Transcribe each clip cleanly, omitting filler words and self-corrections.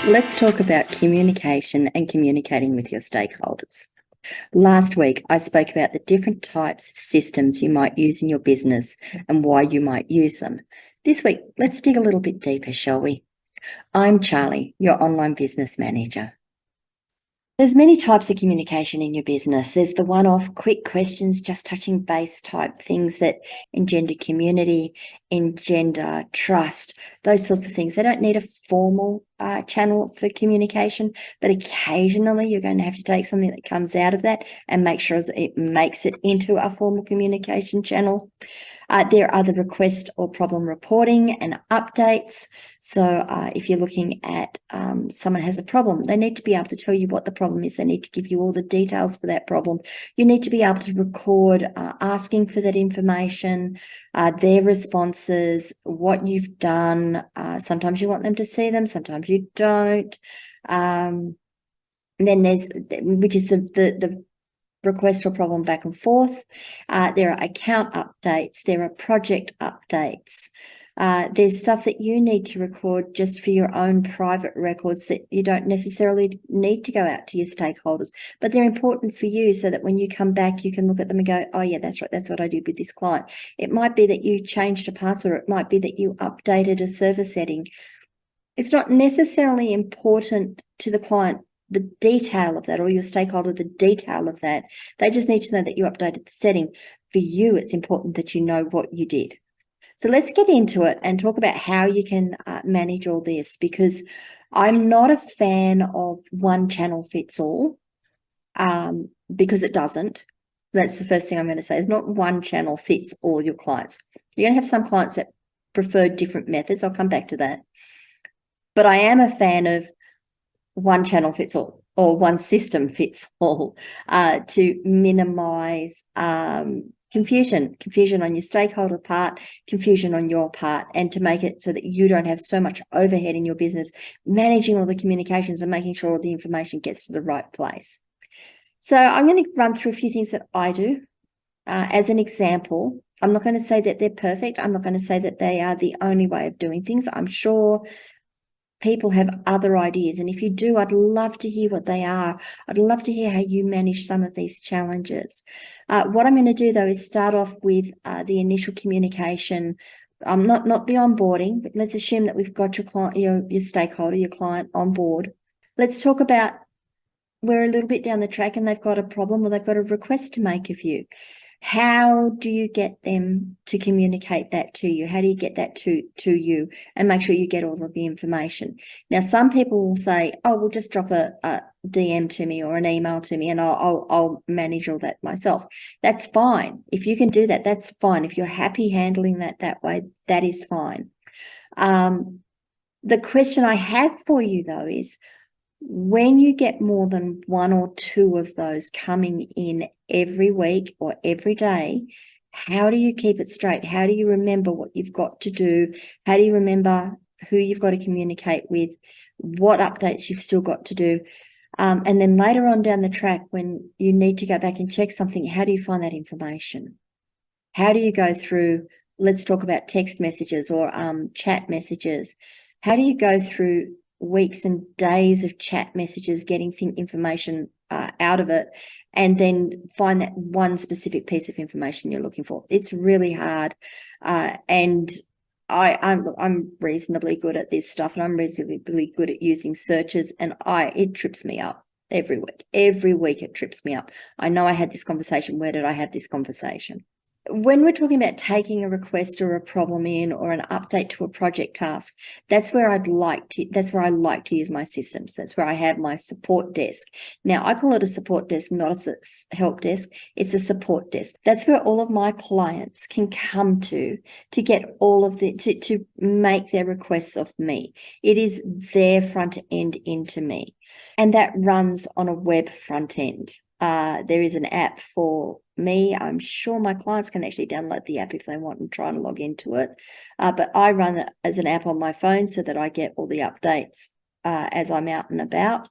Let's talk about communication and communicating with your stakeholders. Last week, I spoke about the different types of systems you might use in your business and why you might use them. This week, let's dig a little bit deeper, shall we? I'm Charly, your online business manager. There's many types of communication in your business. There's the one-off quick questions, just touching base type things that engender community, engender trust, those sorts of things. They don't need a formal channel for communication, but occasionally you're going to have to take something that comes out of that and make sure that it makes it into a formal communication channel. There are the request or problem reporting and updates. So if you're looking at someone has a problem, they need to be able to tell you what the problem is. They need to give you all the details for that problem. You need to be able to record asking for that information, their responses, what you've done. Sometimes you want them to see them, sometimes you don't. And then there's, which is the request or problem back and forth. There are account updates. There are project updates. There's stuff that you need to record just for your own private records that you don't necessarily need to go out to your stakeholders, but they're important for you so that when you come back, you can look at them and go, oh yeah, that's right. That's what I did with this client. It might be that you changed a password. It might be that you updated a server setting. It's not necessarily important to the client, the detail of that, or your stakeholder, the detail of that. They just need to know that you updated the setting. For you, it's important that you know what you did. So let's get into it and talk about how you can manage all this, because I'm not a fan of one channel fits all, because it doesn't. That's the first thing I'm going to say. It's not one channel fits all your clients. You're going to have some clients that prefer different methods. I'll come back to that. But I am a fan of one channel fits all, or one system fits all, to minimize confusion on your stakeholder part, confusion on your part, and to make it so that you don't have so much overhead in your business, managing all the communications and making sure all the information gets to the right place. So I'm going to run through a few things that I do. As an example, I'm not going to say that they're perfect. I'm not going to say that they are the only way of doing things. I'm sure people have other ideas. And if you do, I'd love to hear what they are. I'd love to hear how you manage some of these challenges. What I'm going to do, though, is start off with the initial communication. Not the onboarding, but let's assume that we've got your client, your stakeholder, your client on board. Let's talk about, we're a little bit down the track and they've got a problem or they've got a request to make of you. How do you get them to communicate that to you? How do you get that to you and make sure you get all of the information? Now, some people will say, oh, we'll just drop a DM to me or an email to me and I'll manage all that myself. That's fine. If you can do that, that's fine. If you're happy handling that way, that is fine. The question I have for you, though, is when you get more than one or two of those coming in every week or every day, how do you keep it straight? How do you remember what you've got to do? How do you remember who you've got to communicate with, what updates you've still got to do? And then later on down the track, when you need to go back and check something, how do you find that information? How do you go through, let's talk about text messages or chat messages. How do you go through weeks and days of chat messages, getting information out of it, and then find that one specific piece of information you're looking for? It's really hard, and I'm reasonably good at this stuff, and I'm reasonably good at using searches, and it trips me up every week. Every week it trips me up. I know I had this conversation. Where did I have this conversation? When we're talking about taking a request or a problem in or an update to a project task, that's where I like to use my systems. That's where I have my support desk. Now, I call it a support desk, not a help desk. It's a support desk. That's where all of my clients can come to get all of to make their requests of me. It is their front end into me. And that runs on a web front end. There is an app for me. I'm sure my clients can actually download the app if they want and try and log into it. But I run it as an app on my phone so that I get all the updates as I'm out and about.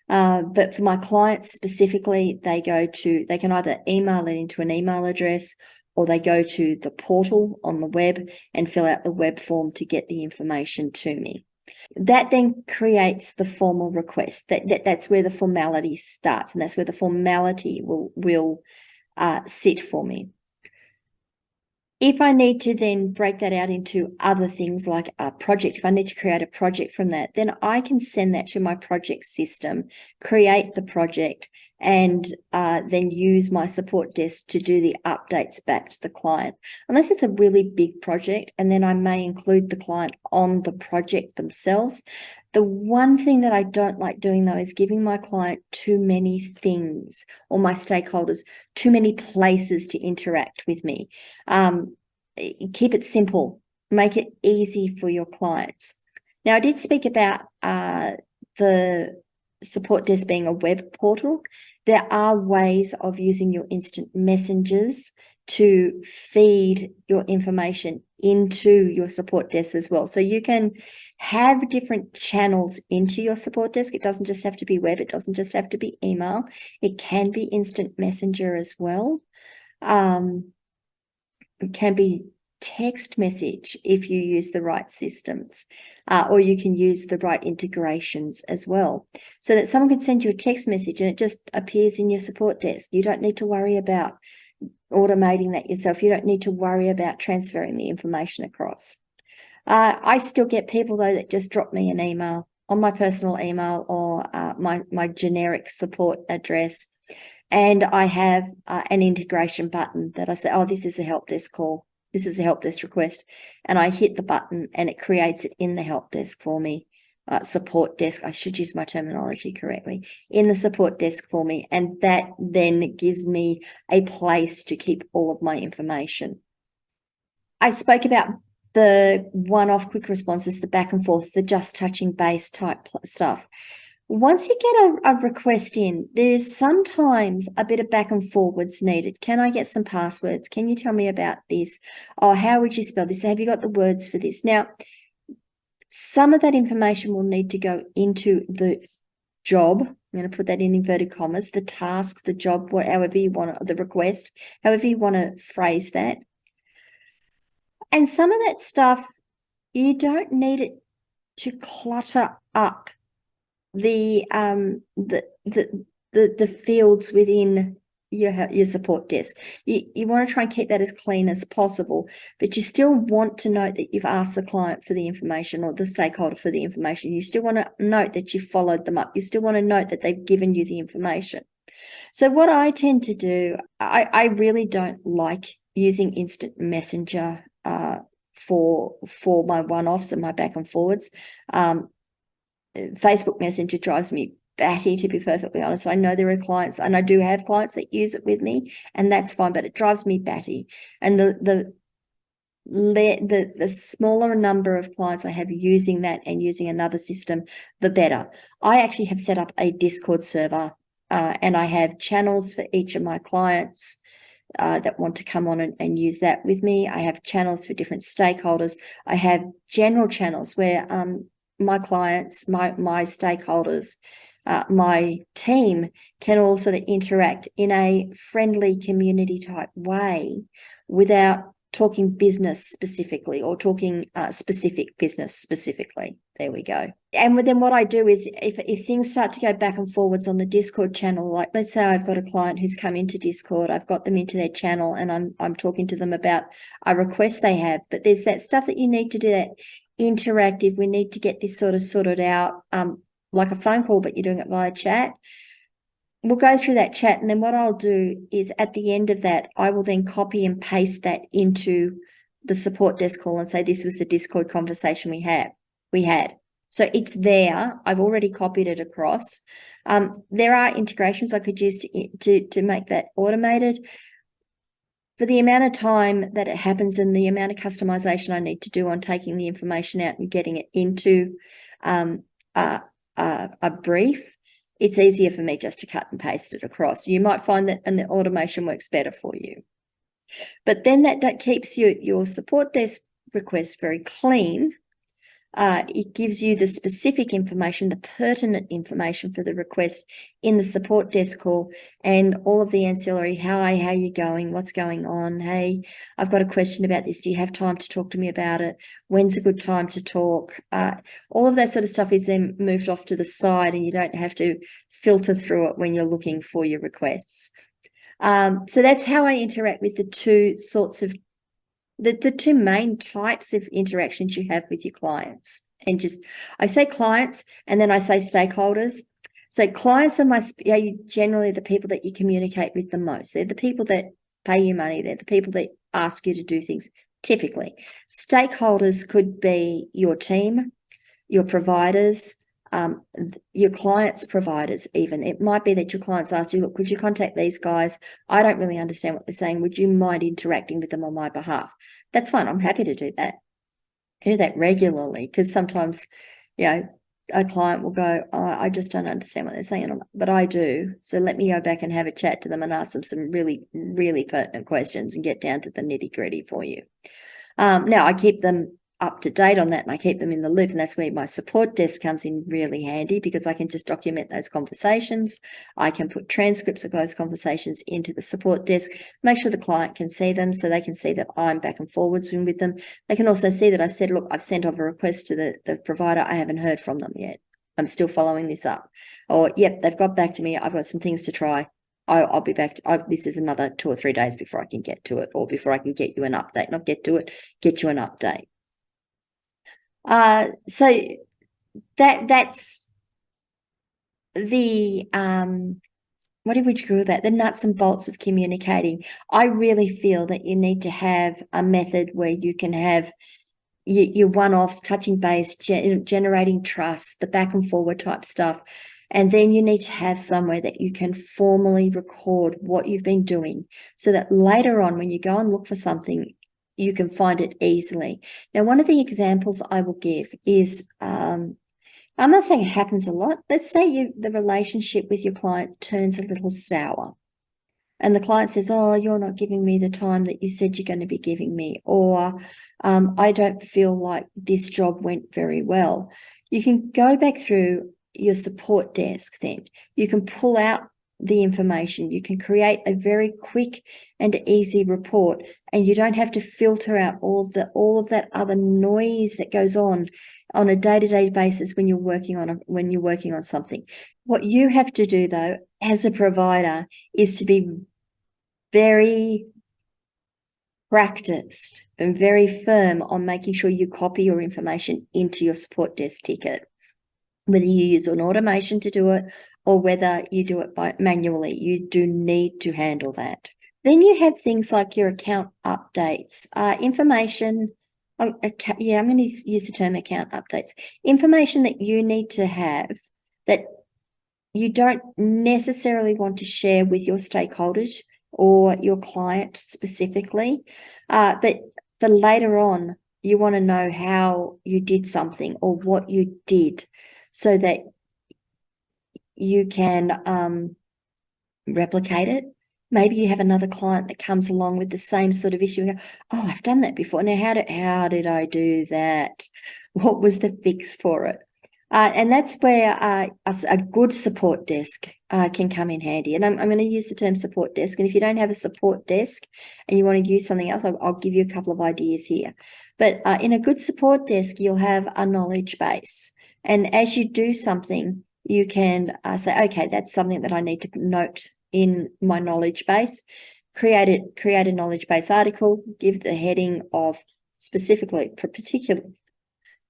But for my clients specifically, they can either email it into an email address, or they go to the portal on the web and fill out the web form to get the information to me. That then creates the formal request. That's where the formality starts, and that's where the formality will sit for me. If I need to then break that out into other things like a project, if I need to create a project from that, then I can send that to my project system, create the project, and then use my support desk to do the updates back to the client. Unless it's a really big project, and then I may include the client on the project themselves. The one thing that I don't like doing, though, is giving my client too many things, or my stakeholders too many places to interact with me. Keep it simple, make it easy for your clients. Now, I did speak about the support desk being a web portal. There are ways of using your instant messengers to feed your information into your support desk as well. So you can have different channels into your support desk. It doesn't just have to be web. It doesn't just have to be email. It can be instant messenger as well. It can be text message if you use the right systems, or you can use the right integrations as well, so that someone can send you a text message and it just appears in your support desk. You don't need to worry about automating that yourself. You don't need to worry about transferring the information across. I still get people, though, that just drop me an email on my personal email or my generic support address, and I have an integration button that I say, oh, this is a help desk call. This is a help desk request. And I hit the button and it creates it in the help desk for me. Support desk, I should use my terminology correctly, in the support desk for me. And that then gives me a place to keep all of my information. I spoke about the one-off quick responses, the back and forth, the just touching base type stuff. Once you get a request in, there's sometimes a bit of back and forwards needed. Can I get some passwords? Can you tell me about this? Oh, how would you spell this? Have you got the words for this? Now, some of that information will need to go into the job. I'm going to put that in inverted commas, the task, the job, however you want, the request, however you want to phrase that. And some of that you don't need it to clutter up the fields within your support desk. You want to try and keep that as clean as possible, but you still want to note that you've asked the client for the information or the stakeholder for the information. You still want to note that you followed them up. You still want to note that they've given you the information. So what I tend to do, I really don't like using instant messenger for my one-offs and my back and forwards. Facebook Messenger drives me batty, to be perfectly honest. I know there are clients, and I do have clients that use it with me, and that's fine, but it drives me batty. And the smaller number of clients I have using that and using another system, the better. I actually have set up a Discord server, and I have channels for each of my clients that want to come on and use that with me. I have channels for different stakeholders. I have general channels where my clients, my stakeholders, my team can all sort of interact in a friendly community type way without talking business specifically or talking specific business specifically. There we go. And then what I do is if things start to go back and forwards on the Discord channel, like let's say I've got a client who's come into Discord, I've got them into their channel and I'm talking to them about a request they have, but there's that stuff that you need to do that interactive. We need to get this sort of sorted out like a phone call, but you're doing it via chat. We'll go through that chat, and then what I'll do is at the end of that, I will then copy and paste that into the support desk call and say, this was the Discord conversation we had. So it's there. I've already copied it across. There are integrations I could use to make that automated. For the amount of time that it happens and the amount of customization I need to do on taking the information out and getting it into a brief, it's easier for me just to cut and paste it across. You might find that an automation works better for you. But then that keeps your support desk request very clean, It gives you the specific information, the pertinent information for the request in the support desk call, and all of the ancillary, how you going, what's going on, hey, I've got a question about this, do you have time to talk to me about it, when's a good time to talk, all of that sort of stuff is then moved off to the side, and you don't have to filter through it when you're looking for your requests. So that's how I interact with the two sorts of the two main types of interactions you have with your clients. And I say clients and then I say stakeholders. So clients are generally the people that you communicate with the most. They're the people that pay you money. They're the people that ask you to do things, typically. Stakeholders could be your team, your providers, your clients' providers even. It might be that your clients ask you, look, could you contact these guys? I don't really understand what they're saying. Would you mind interacting with them on my behalf? That's fine. I'm happy to do that. I do that regularly because sometimes, a client will go, oh, I just don't understand what they're saying, but I do. So let me go back and have a chat to them and ask them some really, really pertinent questions and get down to the nitty-gritty for you. Now, I keep them up to date on that and I keep them in the loop, and that's where my support desk comes in really handy, because I can just document those conversations. I can put transcripts of those conversations into the support desk, make sure the client can see them so they can see that I'm back and forwards with them. They can also see that I've said, look, I've sent off a request to the provider. I haven't heard from them yet. I'm still following this up. Or, yep, they've got back to me. I've got some things to try. I'll be back. This is another 2 or 3 days before I can get to it, or before I can get you an update. Not get to it, get you an update. So that's the what did we call that? The nuts and bolts of communicating. I really feel that you need to have a method where you can have your one-offs, touching base, generating trust, the back and forward type stuff. And then you need to have somewhere that you can formally record what you've been doing, so that later on when you go and look for something, you can find it easily. Now, one of the examples I will give is, I'm not saying it happens a lot. Let's say the relationship with your client turns a little sour, and the client says, oh, you're not giving me the time that you said you're going to be giving me, or I don't feel like this job went very well. You can go back through your support desk then. You can pull out the information. You can create a very quick and easy report, and you don't have to filter out all of that other noise that goes on a day-to-day basis when you're working on something. What you have to do, though, as a provider, is to be very practiced and very firm on making sure you copy your information into your support desk ticket. Whether you use an automation to do it or whether you do it manually, you do need to handle that. Then you have things like your account updates, information. I'm going to use the term account updates. Information that you need to have that you don't necessarily want to share with your stakeholders or your client specifically, but for later on, you want to know how you did something or what you did, so that you can replicate it. Maybe you have another client that comes along with the same sort of issue. Oh, I've done that before. Now, how did I do that? What was the fix for it? And that's where a good support desk can come in handy. And I'm going to use the term support desk. And if you don't have a support desk and you want to use something else, I'll give you a couple of ideas here. But in a good support desk, you'll have a knowledge base. And as you do something, you can say, okay, that's something that I need to note in my knowledge base. Create a knowledge base article, give the heading of specifically,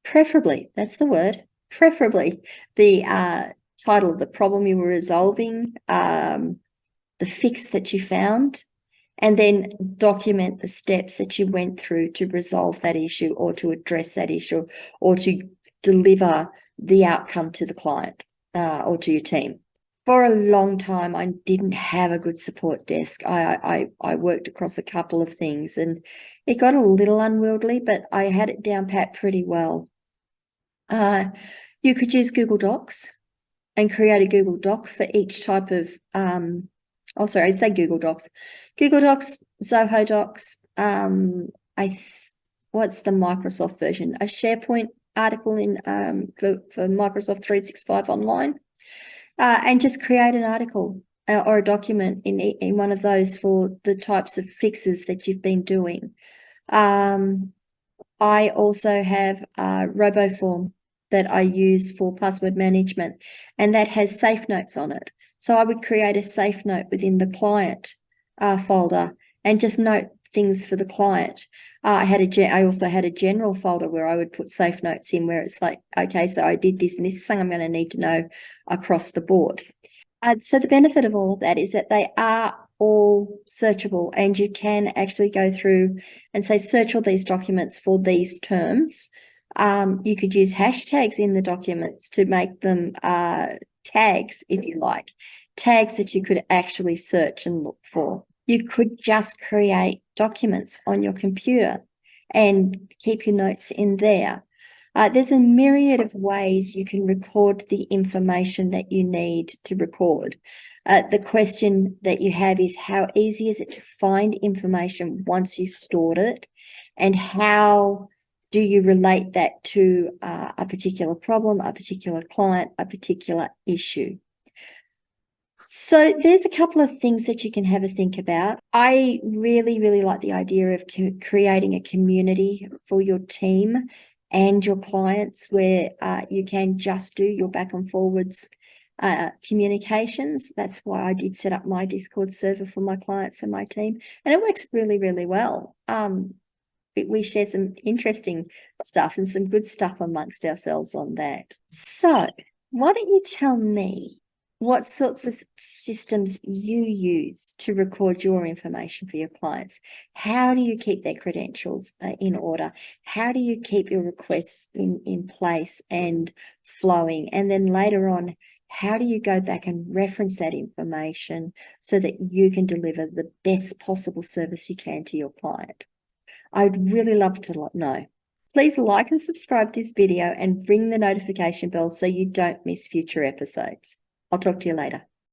preferably, that's the word, preferably the title of the problem you were resolving, the fix that you found, and then document the steps that you went through to resolve that issue or to address that issue or to deliver the outcome to the client or to your team. For a long time, I didn't have a good support desk. I worked across a couple of things and it got a little unwieldy, but I had it down pat pretty well. You could use Google Docs and create a Google Doc for each type of, I'd say Google Docs. Google Docs, Zoho Docs, what's the Microsoft version? A SharePoint article in for Microsoft 365 Online, and just create an article or a document in one of those for the types of fixes that you've been doing. I also have a RoboForm that I use for password management, and that has safe notes on it. So I would create a safe note within the client folder and just note things for the client. I also had a general folder where I would put safe notes in, where it's like, okay, so I did this and this is something I'm going to need to know across the board. So the benefit of all of that is that they are all searchable, and you can actually go through and say, search all these documents for these terms. You could use hashtags in the documents to make them tags, if you like, tags that you could actually search and look for. You could just create documents on your computer and keep your notes in there. There's a myriad of ways you can record the information that you need to record. The question that you have is, how easy is it to find information once you've stored it? And how do you relate that to a particular problem, a particular client, a particular issue? So there's a couple of things that you can have a think about. I really, really like the idea of creating a community for your team and your clients where you can just do your back and forwards communications. That's why I did set up my Discord server for my clients and my team, and it works really, really well. We share some interesting stuff and some good stuff amongst ourselves on that. So why don't you tell me what sorts of systems you use to record your information for your clients? How do you keep their credentials in order? How do you keep your requests in place and flowing? And then later on, how do you go back and reference that information so that you can deliver the best possible service you can to your client? I'd really love to know. Please like and subscribe to this video and ring the notification bell so you don't miss future episodes. I'll talk to you later.